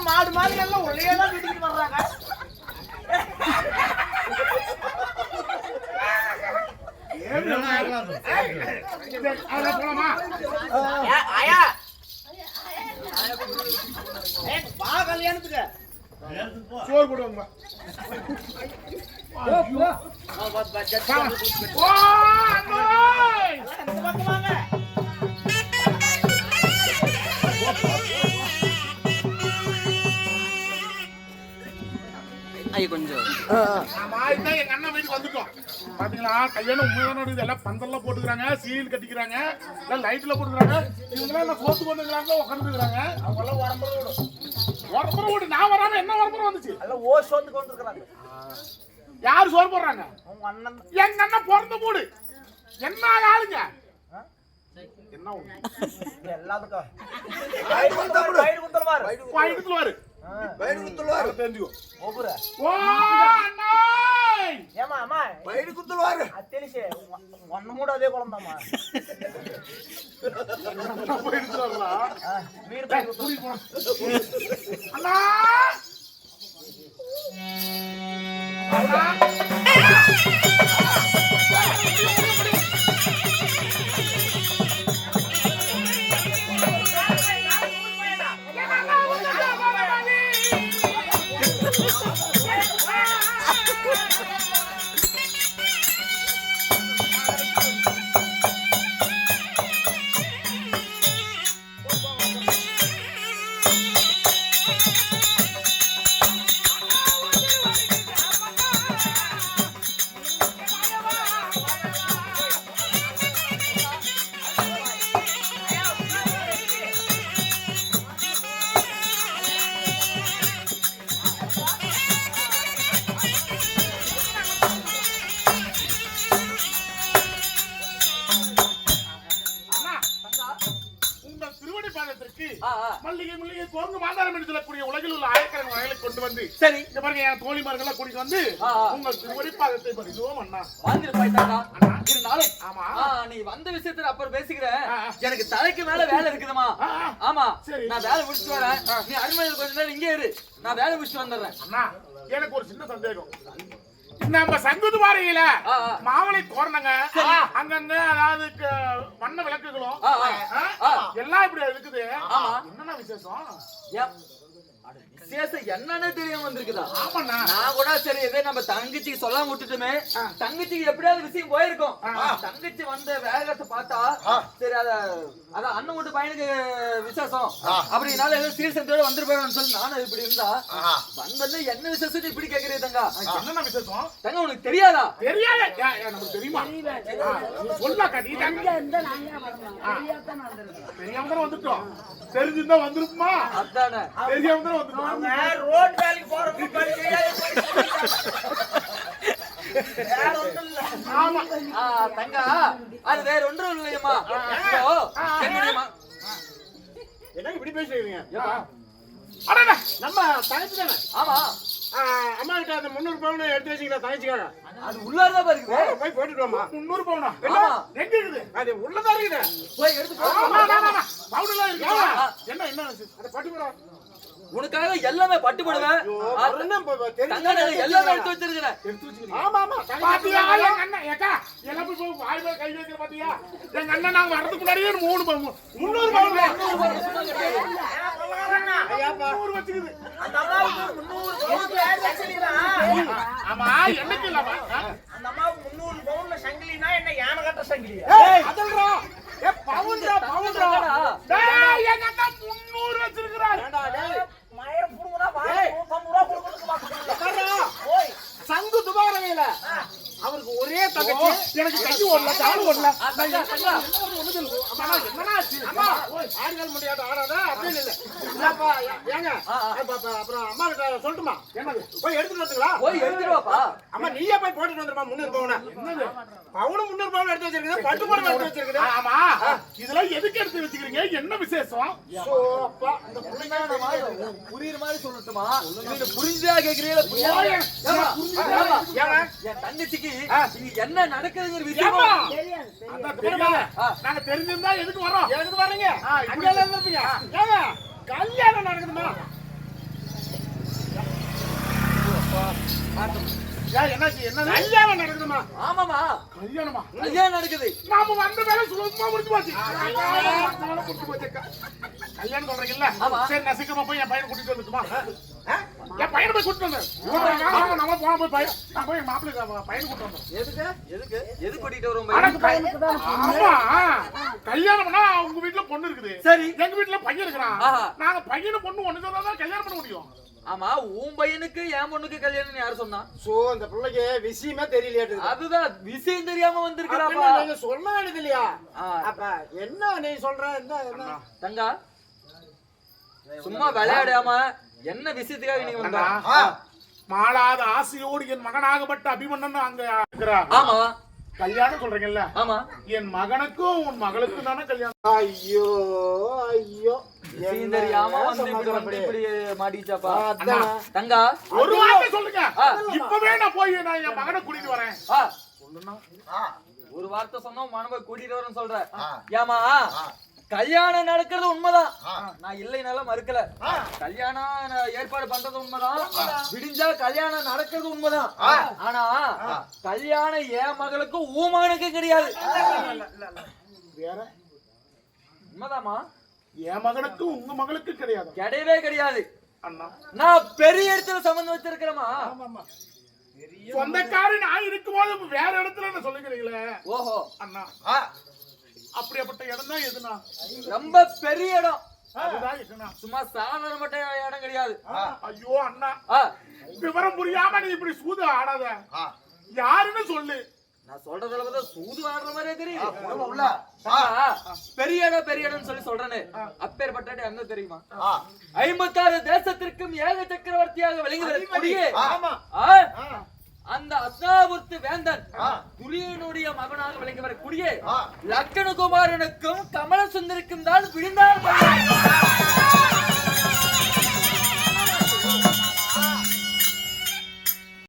மாடு மாதிரி எல்லாம் ஒரே தான் வீட்டுக்கு வர்றாங்க. கல்யாணத்துக்கு சோறு போடுவாங்க. கொஞ்சம் எங்க அண்ணன் வீட்டுக்கு வந்துட்டோம். பாத்தீங்களா கல்யாணம் உண்மையான எல்லாம் பந்தல்லாம் போட்டுக்கிறாங்க, சீல் கட்டிக்கிறாங்க, எல்லாம் லைட்ல போட்டுக்கிறாங்க. இவங்க எல்லாம் கோத்து கொண்டுக்கிறாங்க, உட்காந்துக்கிறாங்க. அவங்க எல்லாம் உரம்புற வீடு நான் வராம என்ன உரம்புற வந்துச்சு? எல்லாம் ஓஸ் வந்து கொண்டுக்கிறாங்க. யாரு சோறு போடுறாங்க? உங்க அண்ணன். எங்க அண்ணன் பிறந்த மூடு என்ன ஆளுங்க என்ன எல்லாத்துக்கும் தெரிஞ்சுக்கோ. ஏமா அம்மா வயிறு குத்துவாரு தெரிச்சு ஒன்னு மூட அதே குழந்தாமா மல்லிகை முல்லிகை கோங்கு மாதாரம் என்று சொல்லக்கூடிய உலகில் உள்ள ஆயிரக்கணக்கான வகைகளை கொண்டு வந்து சரி இந்த பாருங்க என் தோழிமார்கள் கூட்டிட்டு வந்து உங்கள் திருவடிப்பாதத்தை பறிவோம் அண்ணா. வாழ்ந்துட்டு போயிட்டாங்க. இருந்தாலும் ஆமா நீ வந்த விஷயத்துல அப்புறம் பேசிக்கிறேன். எனக்கு தலைக்கு மேல வேலை இருக்குதுமா. ஆமா நான் வேலை முடிச்சுட்டு வரேன். நீ அருமையில் கொஞ்ச நேரம் இங்கே இரு, நான் வேலை முடிச்சுட்டு வந்துடுறேன். அண்ணா எனக்கு ஒரு சின்ன சந்தேகம். நம்ம சங்குது பாறையில மாவளை தோரணங்க அங்கங்க அதாவது வண்ண விளக்குகளும் எல்லாம் இப்படி இருக்குது. என்னென்ன விசேஷம்? விசேஷம் என்னன்னு தெரியாம வந்திருக்குதா? ஆமாண்ணா நான் கூட சரி இதே நம்ம தங்கச்சிக்கு சொல்லாம விட்டுட்டுமே. தங்கச்சிக்கு எப்படியாவது விஷயம் போயிருக்கும். தங்கச்சி வந்த வேகத்தை பார்த்தா சரி அதான் அண்ணன் வீட்டு பையனுக்கு விசேஷம் அப்படினால ஏதோ சீசன் வந்துருப்பேன்னு சொல்லி நானும் இப்படி இருந்தா வந்து என்ன விசேஷம் இப்படி கேக்குறீங்க தங்கா? என்னென்ன விசேஷம் தங்க உனக்கு தெரியாதா? தெரியாது நமக்கு தெரியுமா? சொல்லாக்கா நீ தெரியாம தான் வந்துட்டோம். தெரிஞ்சுதான் வந்துருக்குமா? அதானே தெரியாம தான் வந்துட்டோம். ரோட் வேலைக்கு போறோம். தங்கா அது வேற ஒன்றும் இல்லையம்மா. பேசுறீங்க ஏப்பா? அடடே, நம்ம தங்கச்சி தானே ஆமா அம்மா கிட்ட அந்த 300 பவுன் எடுத்து வச்சுக்கிறேன் தங்கச்சிக்காக அது உள்ளாரதான் இருக்குது. போய் போட்டுட்டு வாமா 300 பவுனா? ஆமா. எங்க இருக்குது? அது உள்ளதான் இருக்குது போய் எடுத்து போ. பவுடெல்லாம் இருக்கா? என்ன அதை பட்டு போறோம் உனக்காக எல்லாமே பட்டு போடுவேன். தங்க நகை எல்லாமே எடுத்து வச்சிருக்கிறேன். ஆமா ஆமா பாத்தியா எங்க அண்ணன் ஏக்கா எல்லாம் போய் வாய் மேல கை வைக்கிற பாத்தியா எங்க அண்ணன் நாங்க வரதுக்கு முன்னாடியே 300 பவுன் 300 பவுன் ஐயாப்பா 300 வச்சுக்குது. அந்த அம்மாவுக்கு 300 பவுன்ல சங்கிலிதான். ஆமா என்னைக்கு இல்லமா அந்த அம்மாவுக்கு 300 பவுன்ல சங்கிலினா என்ன யானை கட்ட சங்கிலியா? அதல்றா பவுன்டா பவுன்டா டேய் எங்க அண்ணன் 300 வச்சிருக்காரு. ஏண்டா டேய் மயிர புடுங்கடா வா 150 ரூபாய் கொடுக்கணும் பாக்குறீங்க. ஓய் சங்கு துபாரவையில அவருக்கு ஒரே தங்கச்சி எனக்கு கை ஓடல கால் ஓடல. தங்கா தங்கா அம்மா என்னடா ஆச்சு? அம்மா ஆண்கள் முடியாத ஆடாதா அப்படின்னு இல்ல இல்லப்பா ஏங்க அப்புறம் அம்மா கிட்ட சொல்லட்டுமா என்னது? போய் எடுத்துட்டு வந்துங்களா போய் எடுத்துருவாப்பா. அம்மா நீயே போய் போட்டுட்டு வந்துருமா 300 பவுன் என்னது? பவுன் 300 பவுன் எடுத்து வச்சிருக்கீங்க பட்டு பவுன் எடுத்து வச்சிருக்கீங்க ஆமா இதெல்லாம் எதுக்கு எடுத்து வச்சுக்கிறீங்க? என்ன விசேஷம்? சோ அப்பா இந்த புள்ளைங்க புரியுற மாதிரி சொல்லட்டுமா? நீங்க புரிஞ்சா கேக்குறீங்களா? புரியாத ஏங்க என் தங்கச்சிக்கு இங்க என்ன நடக்குதுங்கிற விஷயம் ஏம்மா? அதான் தெரியாத. நாங்க தெரிஞ்சிருந்தா எதுக்கு வரோம்? எதுக்கு வர்றீங்க இப்படி அங்கெல்லாம் இருப்பீங்க ஏங்க கல்யாணம் நடக்குதுமா ஏன் என்னாச்சு? என்னது? கல்யாணம் நடக்குதுமா ஆமாமா கல்யாணமா? கல்யாணம் நடக்குது. நாம வந்த வேலை சுலபமா முடிஞ்சு போச்சு. முடிஞ்சு போச்சுக்கா. கல்யாணம் சொல்றீங்கல்ல? ஆமா. சரி நான் சீக்கிரமா போய் என் பையனை கூட்டிட்டு வந்துட்டுமா? என் பையனை போய் கூட்டிட்டு வந்தேன். நம்ம போன போய் பையன் நான் போய் மாப்பிள்ளை பையனை கூட்டிட்டு வந்தேன். எதுக்கு எதுக்கு எது கூட்டிட்டு வரும் அடக்கு பையன். ஆமா. கல்யாணம்னா உங்க வீட்டுல பொண்ணு இருக்குது. சரி. எங்க வீட்டுல பையன் இருக்கிறான். ஆஹா. நாங்க பையனும் பொண்ணு ஒண்ணு சொன்னாதான் கல்யாணம் பண்ண முடியும். ஆமா உன் பையனுக்கு என் பொண்ணுக்கு கல்யாணம் யாரு சொன்னா? சோ அந்த பிள்ளைக்கு விஷயமே தெரியலையா அதுதான் விஷயம் தெரியாம வந்திருக்கிறாப்பா. நீங்க சொல்ல வேண்டியது இல்லையா ஆ. அப்ப என்ன நீ சொல்ற என்ன தங்கா சும்மா விளையாடாம என்ன விஷயத்துக்காக நீங்க வந்தா? மாளாத ஆசையோடு என் மகனாகப்பட்ட அபிமன்னன் அங்க இருக்கிறார். ஆமா கல்யாணம் சொல்றீங்கல்ல? ஆமா என் மகனுக்கும் உன் மகளுக்கும் தானே கல்யாணம். ஐயோ ஐயோ விஷயம் தெரியாம வந்து இப்படி மாட்டிச்சாப்பா. அதான். தங்கா ஒரு வார்த்தை சொல்லுங்க. ஆ. இப்பவே நான் போய் நான் என் மகனை கூட்டிட்டு வரேன். ஆ, சொல்லுண்ணா. ஒரு வார்த்தை சொன்னா மனதை கூட்டிட்டு வரேன்னு சொல்ற. ஏமா கல்யாணம் நடக்கிறது உண்மைதான். நான் இல்லைனாலும் மறுக்கல. கல்யாணம் ஏற்பாடு பண்றது உண்மைதான். விடிஞ்சா கல்யாணம் நடக்கிறது உண்மைதான். ஆனா கல்யாணம் என் மகளுக்கு உன் மகனுக்கு கிடையாது. வேற உண்மைதாமா? என் மகனுக்கு உங்க மகளுக்கு கிடையாது. கிடையவே கிடையாது. அண்ணா நான் பெரிய இடத்துல சம்பந்தம் வச்சிருக்கிறேமா? சொந்தக்காரி நான் இருக்கும்போது வேற இடத்துல என்ன சொல்லுகிறீங்களே? ஓஹோ அண்ணா அப்படியாப்பட்ட இடம் தான் எதுனா? ரொம்ப பெரிய இடம். அதுதான் எதுனா? சும்மா சாதாரணப்பட்ட இடம் கிடையாது. ஐயோ அண்ணா ஆ, விவரம் புரியாம நீ இப்படி சூது ஆடாத. யாருன்னு சொல்லு. நான் சொல்றதுல பார்த்தா சூது ஆடுற மாதிரியே தெரியுது. பெரிய இடம்னு சொல்லி சொல்றேன்னு அப்பேற்பட்ட இடம் என்ன தெரியுமா? 56 தேசத்திற்கும் ஏக சக்கரவர்த்தியாக விளங்குகிறது. அந்த அஸ்னாபுரத்து வேந்தன் துரியனுடைய மகனாக விளங்கி வரக்கூடிய லக்கணகுமாரனுக்கும் கமல சுந்தரிக்கும் தான் விழுந்தார்.